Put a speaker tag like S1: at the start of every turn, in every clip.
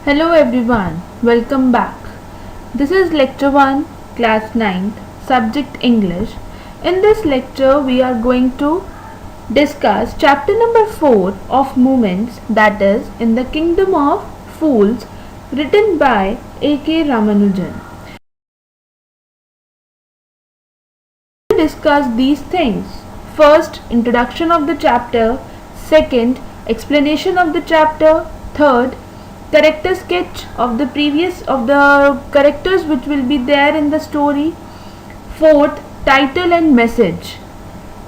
S1: Hello everyone, welcome back. This is Lecture-1, Class 9th, Subject English. In this lecture, we are going to discuss chapter number 4 of Movements, that is, in the Kingdom of Fools, written by A.K. Ramanujan. We will discuss these things. First, introduction of the chapter. Second, explanation of the chapter. Third, character sketch of the characters which will be there in the story. Fourth, title and message.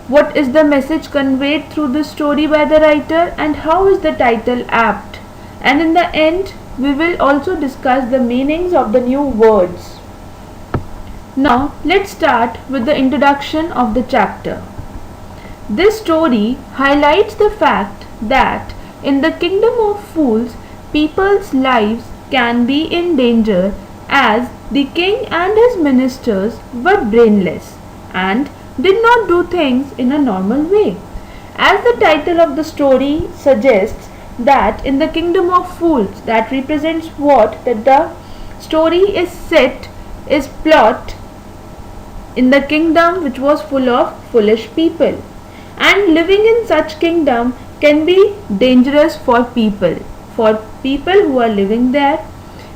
S1: What is the message conveyed through the story by the writer and how is the title apt? And in the end, we will also discuss the meanings of the new words. Now, let's start with the introduction of the chapter. This story highlights the fact that in the kingdom of fools, people's lives can be in danger as the king and his ministers were brainless and did not do things in a normal way. As the title of the story suggests, that in the kingdom of fools, that represents what? That the story is plot in the kingdom which was full of foolish people, and living in such kingdom can be dangerous for people who are living there,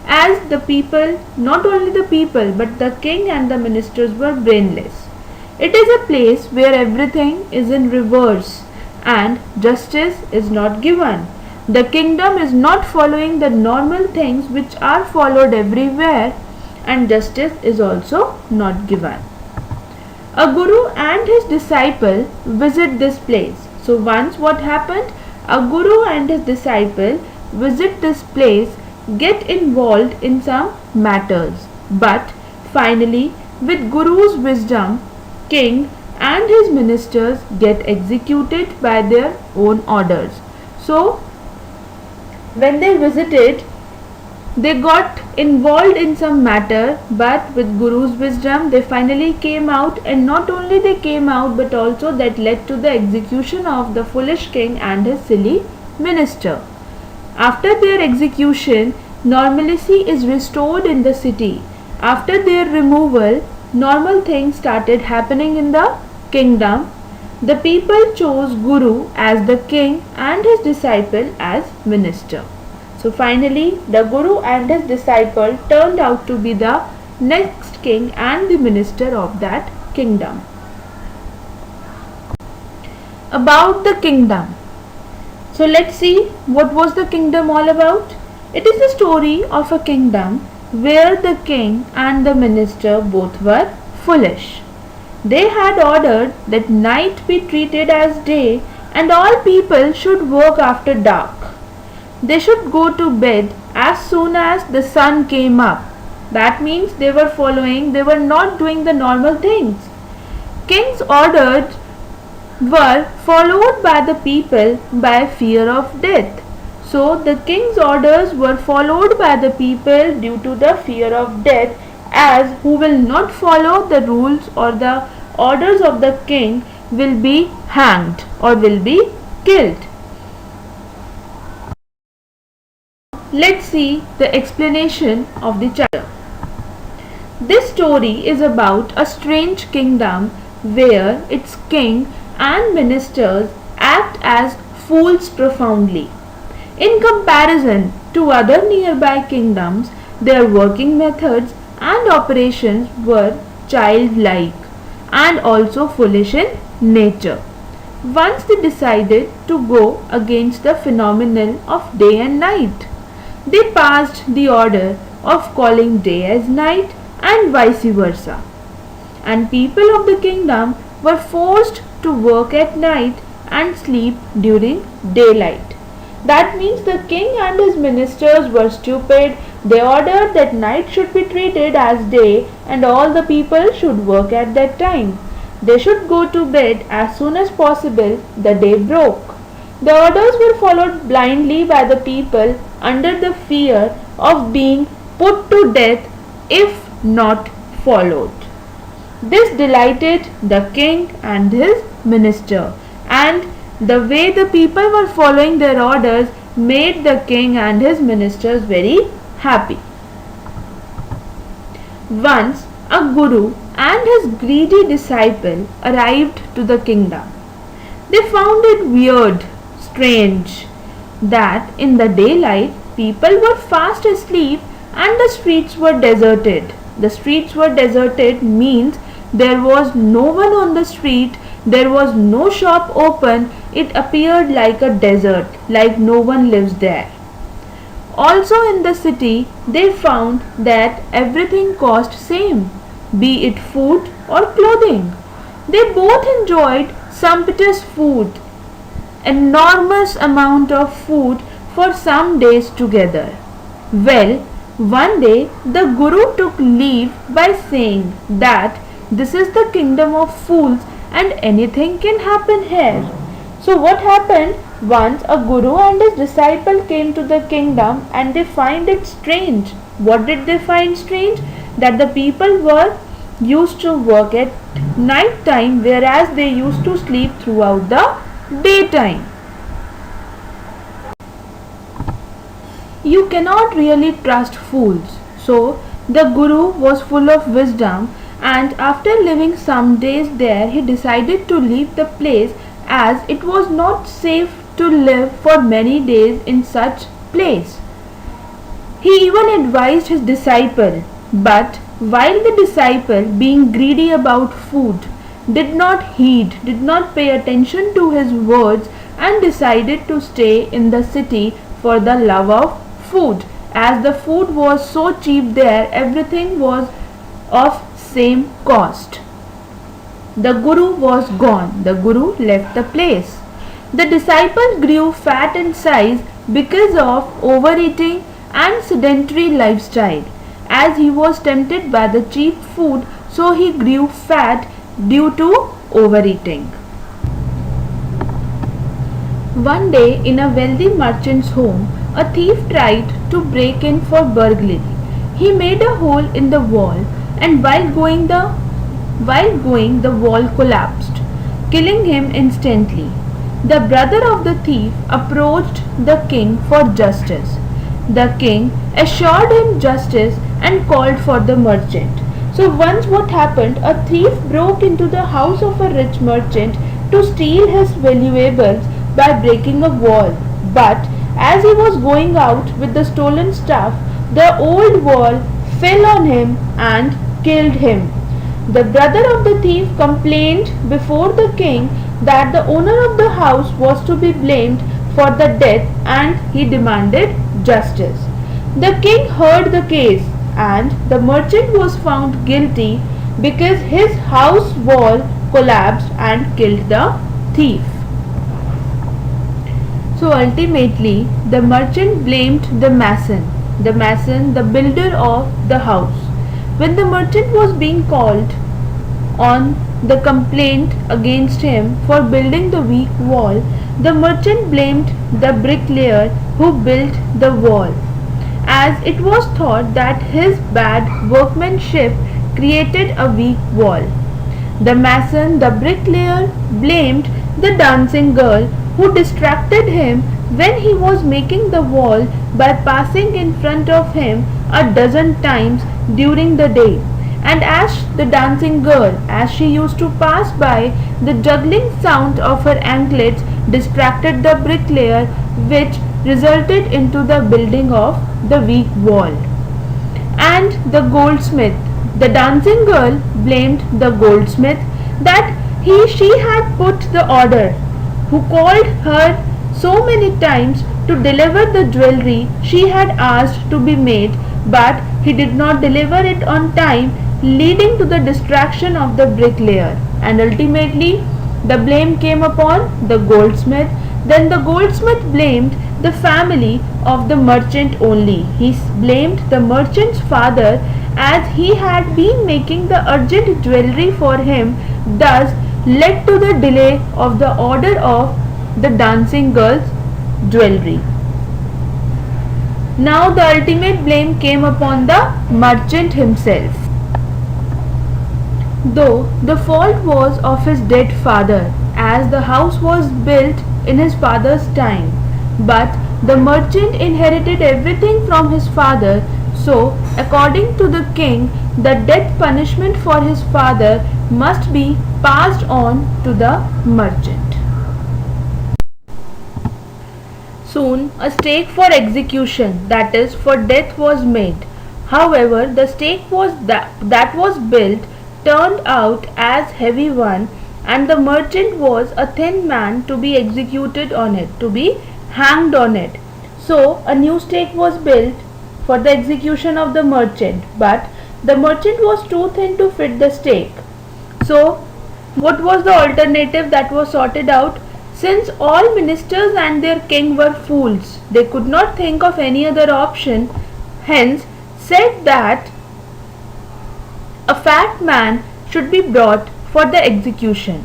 S1: as the people, not only the people but the king and the ministers were brainless. It is a place where everything is in reverse and justice is not given. The kingdom is not following the normal things which are followed everywhere, and justice is also not given. A guru and his disciple visit this place. So once what happened? A guru and his disciple visit this place, get involved in some matters, but finally with guru's wisdom, king and his ministers get executed by their own orders. So when they visited, they got involved in some matter, but with guru's wisdom they finally came out, and not only they came out but also that led to the execution of the foolish king and his silly minister. After their execution, normalcy is restored in the city. After their removal, normal things started happening in the kingdom. The people chose Guru as the king and his disciple as minister. So finally, the Guru and his disciple turned out to be the next king and the minister of that kingdom. About the kingdom. So let's see what was the kingdom all about. It is the story of a kingdom where the king and the minister both were foolish. They had ordered that night be treated as day and all people should work after dark. They should go to bed as soon as the sun came up. That means they were not doing the normal things. King's orders were followed by the people by fear of death. So the king's orders were followed by the people due to the fear of death, as who will not follow the rules or the orders of the king will be hanged or will be killed. Let's see the explanation of the chapter. This story is about a strange kingdom where its king and ministers act as fools profoundly. In comparison to other nearby kingdoms, their working methods and operations were childlike and also foolish in nature. Once they decided to go against the phenomenon of day and night, they passed the order of calling day as night and vice versa. And people of the kingdom were forced to work at night and sleep during daylight. That means the king and his ministers were stupid. They ordered that night should be treated as day and all the people should work at that time. They should go to bed as soon as possible the day broke. The orders were followed blindly by the people under the fear of being put to death if not followed. This delighted the king and his minister, and the way the people were following their orders made the king and his ministers very happy. Once a guru and his greedy disciple arrived to the kingdom. They found it weird, strange, that in the daylight people were fast asleep and the streets were deserted. The streets were deserted means there was no one on the street, there was no shop open, it appeared like a desert, like no one lives there. Also in the city they found that everything cost same, be it food or clothing. They both enjoyed sumptuous food, enormous amount of food for some days together. Well, one day the Guru took leave by saying that this is the kingdom of fools and anything can happen here. So what happened? Once a Guru and his disciple came to the kingdom and they find it strange. What did they find strange? That the people were used to work at night time whereas they used to sleep throughout the daytime. You cannot really trust fools. So the Guru was full of wisdom, and after living some days there he decided to leave the place as it was not safe to live for many days in such place. He even advised his disciple, but while the disciple, being greedy about food, did not heed, did not pay attention to his words and decided to stay in the city for the love of food. As the food was so cheap there, everything was of same cost. The Guru was gone. The Guru left the place. The disciple grew fat in size because of overeating and sedentary lifestyle. As he was tempted by the cheap food, so he grew fat due to overeating. One day in a wealthy merchant's home, a thief tried to break in for burglary. He made a hole in the wall, and while going the wall collapsed, killing him instantly. The brother of the thief approached the king for justice. The king assured him justice and called for the merchant. So once what happened, a thief broke into the house of a rich merchant to steal his valuables by breaking a wall. But as he was going out with the stolen stuff, the old wall fell on him and killed him. The brother of the thief complained before the king that the owner of the house was to be blamed for the death and he demanded justice. The king heard the case and the merchant was found guilty because his house wall collapsed and killed the thief. So ultimately the merchant blamed the mason, the builder of the house. When the merchant was being called on the complaint against him for building the weak wall, the merchant blamed the bricklayer who built the wall, as it was thought that his bad workmanship created a weak wall. The mason, the bricklayer, blamed the dancing girl who distracted him when he was making the wall by passing in front of him a dozen times during the day. And as the dancing girl, as she used to pass by, the juggling sound of her anklets distracted the bricklayer, which resulted into the building of the weak wall. And the goldsmith, the dancing girl blamed the goldsmith that she had put the order, who called her so many times to deliver the jewelry she had asked to be made, but he did not deliver it on time, leading to the distraction of the bricklayer. And ultimately the blame came upon the goldsmith. Then the goldsmith blamed the family of the merchant only. He blamed the merchant's father as he had been making the urgent jewelry for him, thus led to the delay of the order of the dancing girl's jewelry. Now the ultimate blame came upon the merchant himself. Though the fault was of his dead father, as the house was built in his father's time, but The merchant inherited everything from his father, so according to the king, the death punishment for his father must be passed on to the merchant. Soon a stake for execution, that is for death, was made. However, the stake that was built turned out as heavy one, and the merchant was a thin man to be executed on it, to be hanged on it. So a new stake was built for the execution of the merchant, but the merchant was too thin to fit the stake. So what was the alternative that was sorted out? Since all ministers and their king were fools, they could not think of any other option, hence said that a fat man should be brought for the execution.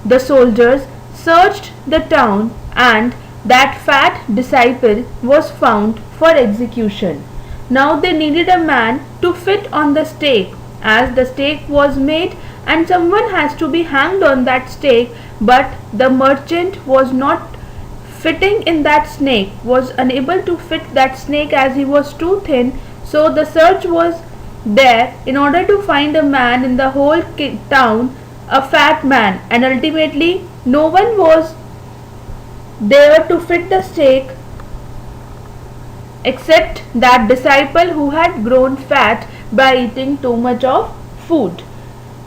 S1: The soldiers searched the town, and that fat disciple was found for execution. Now they needed a man to fit on the stake, as the stake was made and someone has to be hanged on that stake, but the merchant was not fitting in that snake, was unable to fit that snake as he was too thin. So the search was there in order to find a man in the whole town, a fat man, and ultimately no one was there to fit the stake except that disciple who had grown fat by eating too much of food.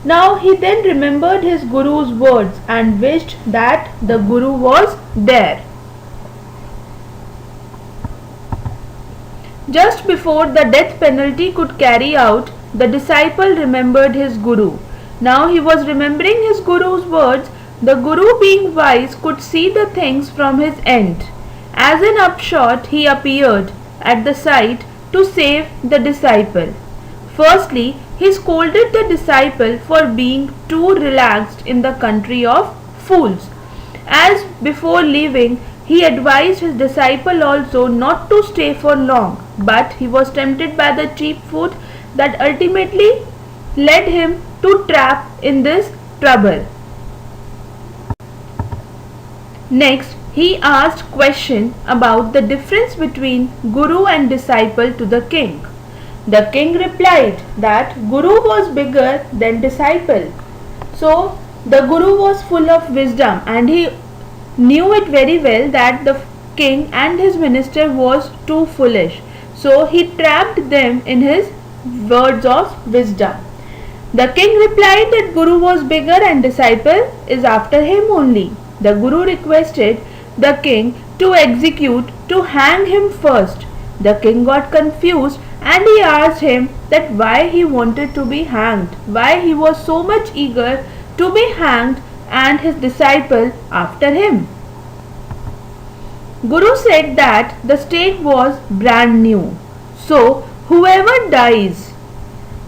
S1: Now he then remembered his guru's words and wished that the guru was there. Just before the death penalty could carry out, the disciple remembered his guru. Now he was remembering his guru's words. The guru, being wise, could see the things from his end. As an upshot, he appeared at the sight to save the disciple. Firstly, he scolded the disciple for being too relaxed in the country of fools. As before leaving, he advised his disciple also not to stay for long, but he was tempted by the cheap food that ultimately led him to trap in this trouble. Next, he asked question about the difference between guru and disciple to the king. The king replied that guru was bigger than disciple. So the guru was full of wisdom and he knew it very well that the king and his minister was too foolish. So he trapped them in his words of wisdom. The king replied that guru was bigger and disciple is after him only. The guru requested the king to execute, to hang him first. The king got confused and he asked him that why he wanted to be hanged, why he was so much eager to be hanged and his disciple after him. Guru said that the stake was brand new, so whoever dies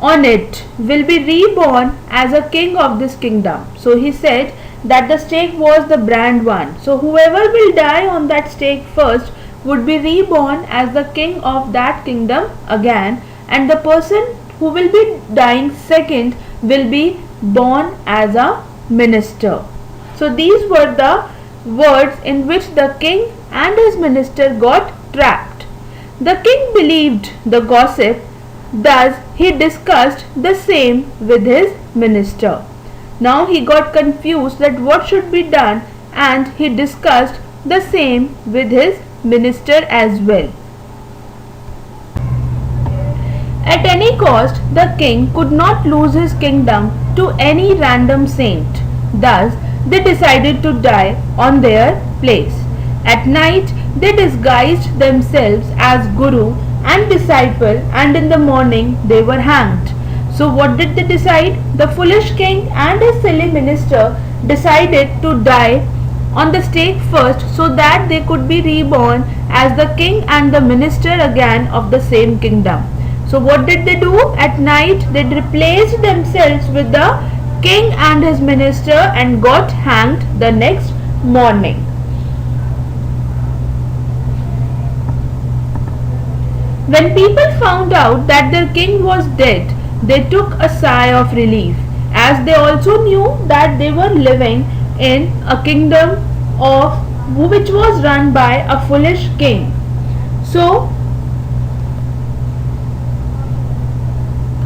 S1: on it will be reborn as a king of this kingdom. So he said that the stake was the brand one. So whoever will die on that stake first would be reborn as the king of that kingdom again, and the person who will be dying second will be born as a minister. So these were the words in which the king and his minister got trapped. The king believed the gossip, thus he discussed the same with his minister. Now he got confused that what should be done, and he discussed the same with his minister as well. At any cost, the king could not lose his kingdom to any random saint. Thus, they decided to die on their place. At night, they disguised themselves as guru and disciple, and in the morning they were hanged. So what did they decide? The foolish king and his silly minister decided to die on the stake first so that they could be reborn as the king and the minister again of the same kingdom. So what did they do? At night they replaced themselves with the king and his minister and got hanged the next morning. When people found out that their king was dead, they took a sigh of relief, as they also knew that they were living in a kingdom which was run by a foolish king. So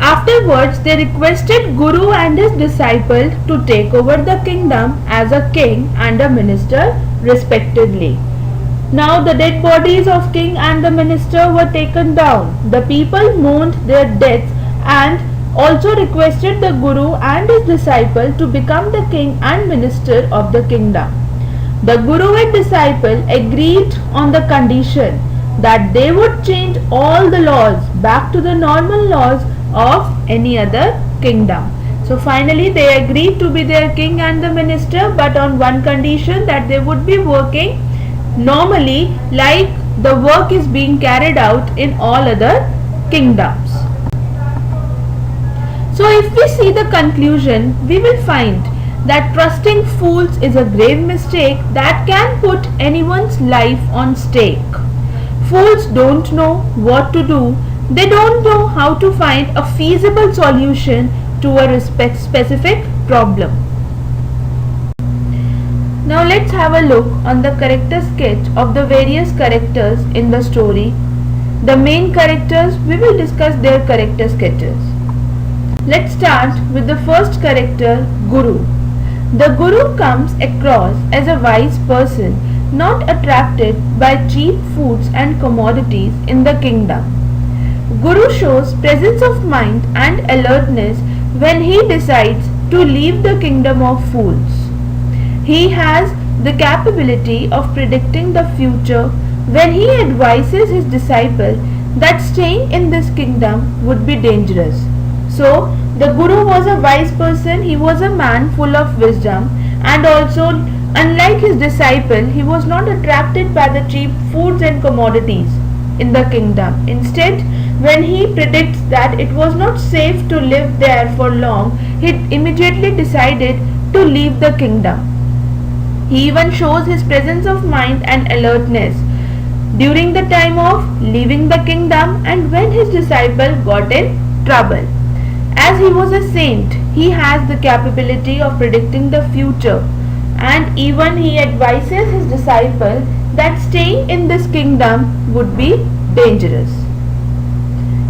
S1: afterwards they requested Guru and his disciple to take over the kingdom as a king and a minister respectively. Now the dead bodies of king and the minister were taken down. The people mourned their deaths and also requested the Guru and his disciple to become the king and minister of the kingdom. The Guru and disciple agreed on the condition that they would change all the laws back to the normal laws of any other kingdom. So finally they agreed to be their king and the minister, but on one condition, that they would be working normally like the work is being carried out in all other kingdoms. So if we see the conclusion, we will find that trusting fools is a grave mistake that can put anyone's life on stake. Fools don't know what to do. They don't know how to find a feasible solution to a specific problem. Now let's have a look on the character sketch of the various characters in the story. The main characters, we will discuss their character sketches. Let's start with the first character, Guru. The Guru comes across as a wise person, not attracted by cheap foods and commodities in the kingdom. Guru shows presence of mind and alertness when he decides to leave the kingdom of fools. He has the capability of predicting the future when he advises his disciple that staying in this kingdom would be dangerous. So, the Guru was a wise person, he was a man full of wisdom, and also, unlike his disciple, he was not attracted by the cheap foods and commodities in the kingdom. Instead, when he predicts that it was not safe to live there for long, he immediately decided to leave the kingdom. He even shows his presence of mind and alertness during the time of leaving the kingdom and when his disciple got in trouble. As he was a saint, he has the capability of predicting the future, and even he advises his disciple that staying in this kingdom would be dangerous.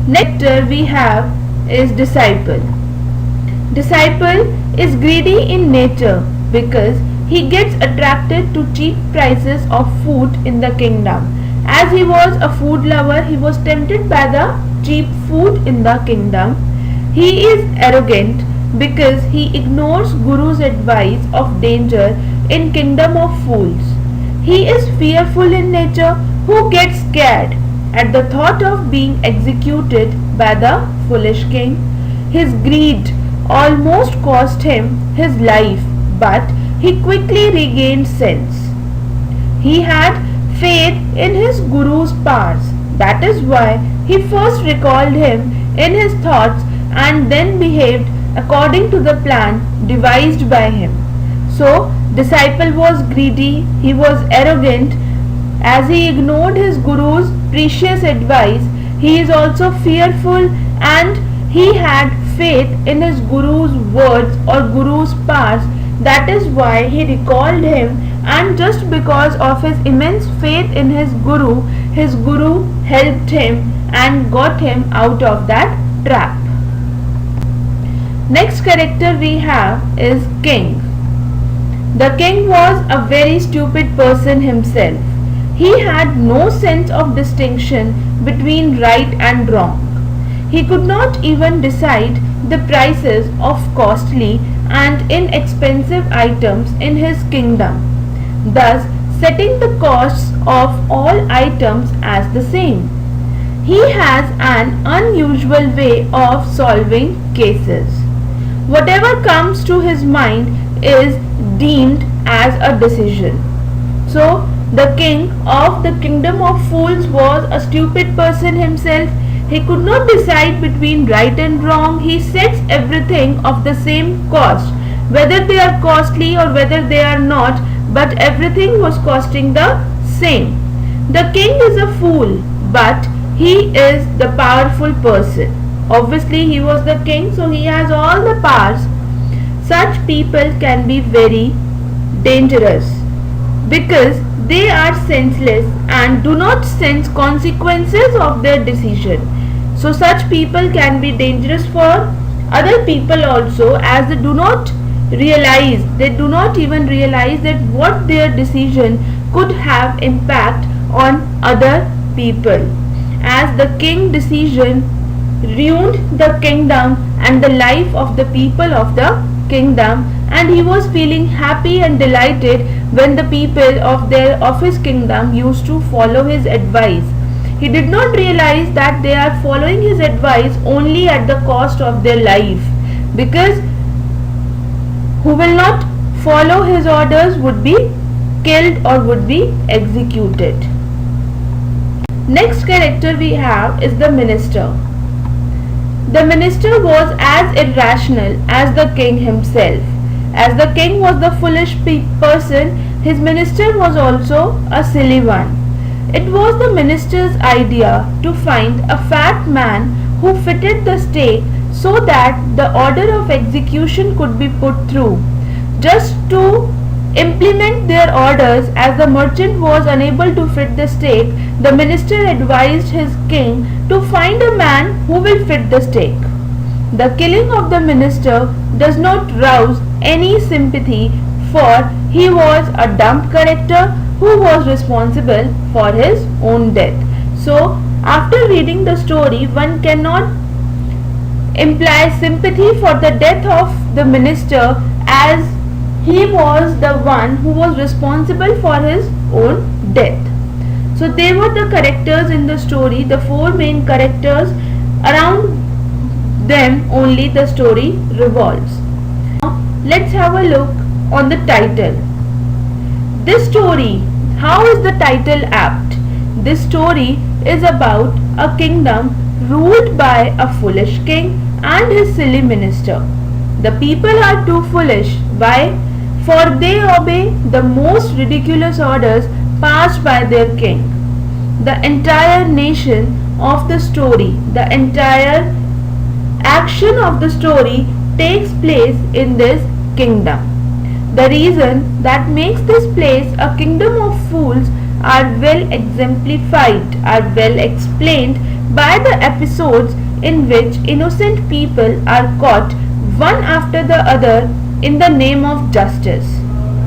S1: Next we have is disciple. Disciple is greedy in nature because he gets attracted to cheap prices of food in the kingdom. As he was a food lover, he was tempted by the cheap food in the kingdom. He is arrogant because he ignores Guru's advice of danger in kingdom of fools. He is fearful in nature who gets scared at the thought of being executed by the foolish king. His greed almost cost him his life, but he quickly regained sense. He had faith in his Guru's powers. That is why he first recalled him in his thoughts and then behaved according to the plan devised by him. So, disciple was greedy, he was arrogant, as he ignored his Guru's precious advice. He is also fearful and he had faith in his Guru's words or Guru's powers. That is why he recalled him, and just because of his immense faith in his Guru helped him and got him out of that trap. Next character we have is King. The king was a very stupid person himself. He had no sense of distinction between right and wrong. He could not even decide the prices of costly and inexpensive items in his kingdom, thus setting the costs of all items as the same. He has an unusual way of solving cases. Whatever comes to his mind is deemed as a decision. So, the king of the kingdom of fools was a stupid person himself. He could not decide between right and wrong. He sets everything of the same cost, whether they are costly or whether they are not, but everything was costing the same. The king is a fool, but he is the powerful person. Obviously, he was the king, so he has all the powers. Such people can be very dangerous. because they are senseless and do not sense consequences of their decision. So such people can be dangerous for other people also, as they do not even realize that what their decision could have impact on other people, as the king decision ruined the kingdom and the life of the people of the kingdom, and he was feeling happy and delighted when the people of his kingdom used to follow his advice. He did not realize that they are following his advice only at the cost of their life, because who will not follow his orders would be killed or would be executed. Next character we have is the minister. The minister was as irrational as the king himself. As the king was the foolish person, his minister was also a silly one. It was the minister's idea to find a fat man who fitted the stake so that the order of execution could be put through. Just to implement their orders, as the merchant was unable to fit the stake, the minister advised his king to find a man who will fit the stake. The killing of the minister does not rouse any sympathy, for he was a dumb character who was responsible for his own death. So, after reading the story, one cannot imply sympathy for the death of the minister, as he was the one who was responsible for his own death. So they were the characters in the story, the four main characters. Around them only the story revolves. Now let's have a look on the title. This story, how is the title apt? This story is about a kingdom ruled by a foolish king and his silly minister. The people are too foolish. Why? For they obey the most ridiculous orders passed by their king. The entire nation of the story, the entire action of the story takes place in this kingdom. The reason that makes this place a kingdom of fools are well exemplified, are well explained by the episodes in which innocent people are caught one after the other in the name of justice.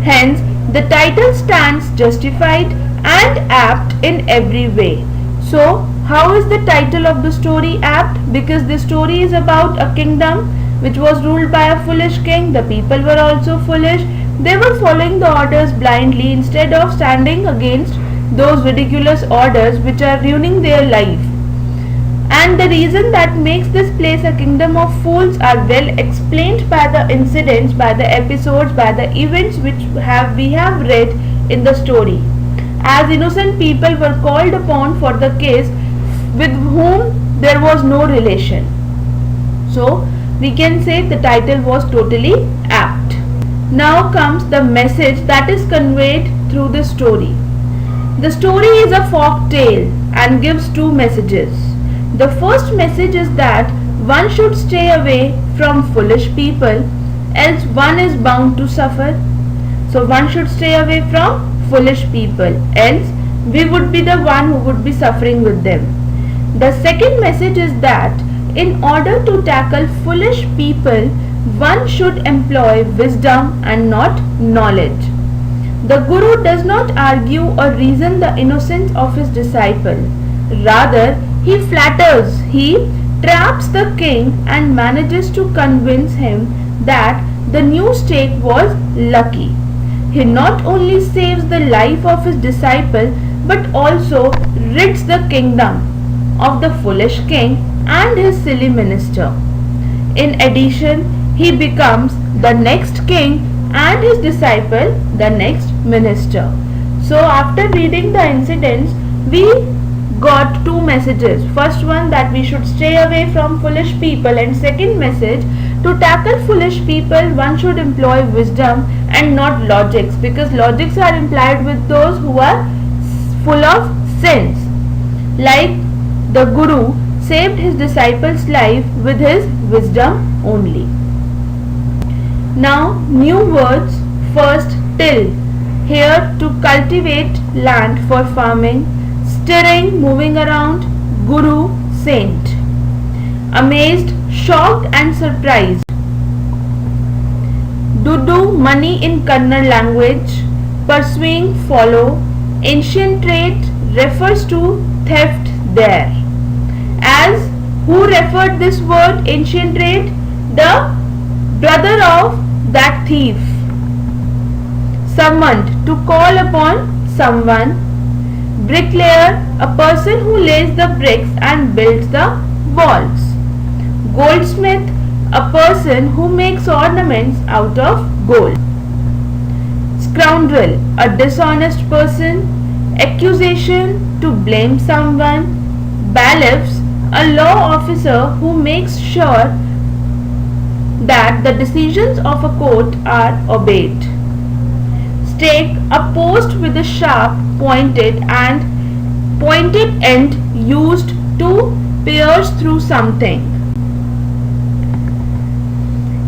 S1: Hence, the title stands justified and apt in every way. So, how is the title of the story apt? Because the story is about a kingdom which was ruled by a foolish king. The people were also foolish. They were following the orders blindly instead of standing against those ridiculous orders which are ruining their life. And the reason that makes this place a kingdom of fools are well explained by the incidents, by the episodes, by the events which we have read in the story. As innocent people were called upon for the case with whom there was no relation. So we can say the title was totally apt. Now comes the message that is conveyed through the story. The story is a folk tale and gives two messages. The first message is that one should stay away from foolish people, else one is bound to suffer. So one should stay away from foolish people, else we would be the one who would be suffering with them. The second message is that in order to tackle foolish people, one should employ wisdom and not knowledge. The Guru does not argue or reason the innocence of his disciple. Rather, he flatters, he traps the king and manages to convince him that the new stake was lucky. He not only saves the life of his disciple but also rids the kingdom of the foolish king and his silly minister. In addition, he becomes the next king and his disciple the next minister. So after reading the incidents, we got two messages. First one, that we should stay away from foolish people, and second message, to tackle foolish people one should employ wisdom and not logics, because logics are implied with those who are full of sins. Like the Guru saved his disciple's life with his wisdom only. Now new words. First, till. here to cultivate land for farming. Stirring, moving around. Guru, saint. Amazed, shocked and surprised. Duddu, money in Kannada language. Pursuing, follow. Ancient trade refers to theft there. As who referred this word ancient trade? The brother of that thief. Summoned, to call upon someone. Bricklayer, a person who lays the bricks and builds the walls. Goldsmith, a person who makes ornaments out of gold. Scoundrel, a dishonest person. Accusation, to blame someone. Bailiffs, a law officer who makes sure that the decisions of a court are obeyed. Stake, a post with a sharp pointed end used to pierce through something.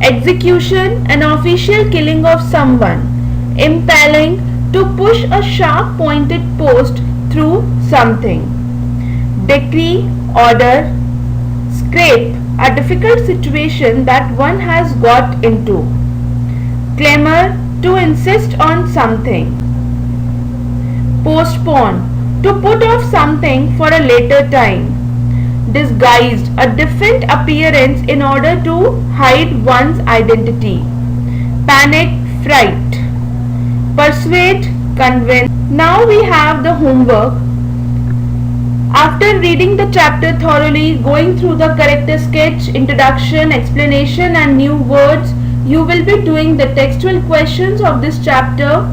S1: Execution, an official killing of someone. Impaling, to push a sharp pointed post through something. Decree, order. Scrape, a difficult situation that one has got into. Clamor, to insist on something. Postpone, to put off something for a later time. Disguised, a different appearance in order to hide one's identity. Panic, fright. Persuade, convince. Now we have the homework. After reading the chapter thoroughly, going through the character sketch, introduction, explanation and new words, you will be doing the textual questions of this chapter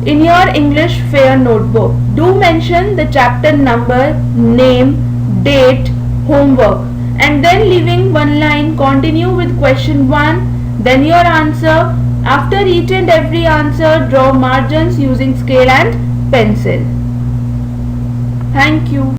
S1: in your English Fair notebook. Do mention the chapter number, name, date, homework, and then leaving one line, continue with question 1, then your answer. After each and every answer, draw margins using scale and pencil. Thank you.